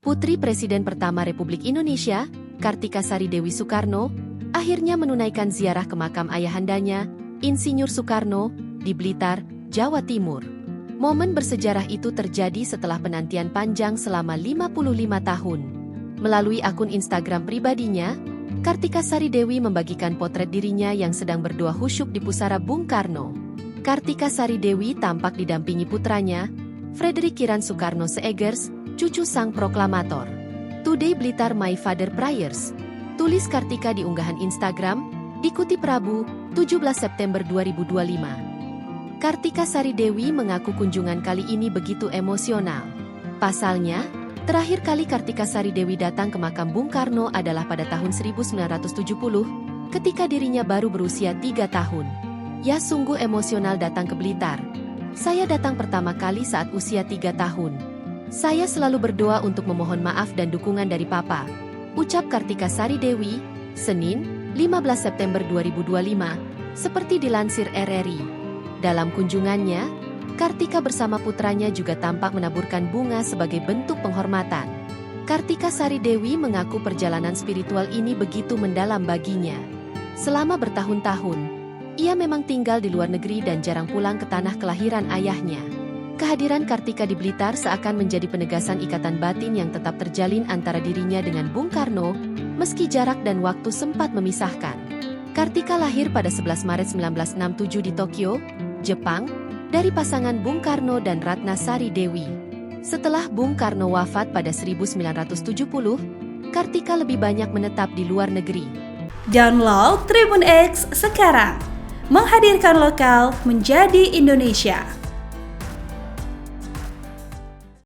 Putri Presiden pertama Republik Indonesia, Kartika Sari Dewi Soekarno, akhirnya menunaikan ziarah ke makam ayahandanya, Insinyur Soekarno, di Blitar, Jawa Timur. Momen bersejarah itu terjadi setelah penantian panjang selama 55 tahun. Melalui akun Instagram pribadinya, Kartika Sari Dewi membagikan potret dirinya yang sedang berdoa khusyuk di pusara Bung Karno. Kartika Sari Dewi tampak didampingi putranya, Frederick Kiran Soekarno Seegers, cucu sang proklamator. Today Blitar My Father Prayers, tulis Kartika di unggahan Instagram, dikutip Rabu, 17 September 2025. Kartika Sari Dewi mengaku kunjungan kali ini begitu emosional. Pasalnya, terakhir kali Kartika Sari Dewi datang ke makam Bung Karno adalah pada tahun 1970, ketika dirinya baru berusia 3 tahun. Ya sungguh emosional datang ke Blitar. Saya datang pertama kali saat usia 3 tahun. Saya selalu berdoa untuk memohon maaf dan dukungan dari Papa, ucap Kartika Sari Dewi, Senin, 15 September 2025, seperti dilansir RRI. Dalam kunjungannya, Kartika bersama putranya juga tampak menaburkan bunga sebagai bentuk penghormatan. Kartika Sari Dewi mengaku perjalanan spiritual ini begitu mendalam baginya. Selama bertahun-tahun, ia memang tinggal di luar negeri dan jarang pulang ke tanah kelahiran ayahnya. Kehadiran Kartika di Blitar seakan menjadi penegasan ikatan batin yang tetap terjalin antara dirinya dengan Bung Karno, meski jarak dan waktu sempat memisahkan. Kartika lahir pada 11 Maret 1967 di Tokyo, Jepang, dari pasangan Bung Karno dan Ratna Sari Dewi. Setelah Bung Karno wafat pada 1970, Kartika lebih banyak menetap di luar negeri. Download Tribun X sekarang, menghadirkan lokal menjadi Indonesia.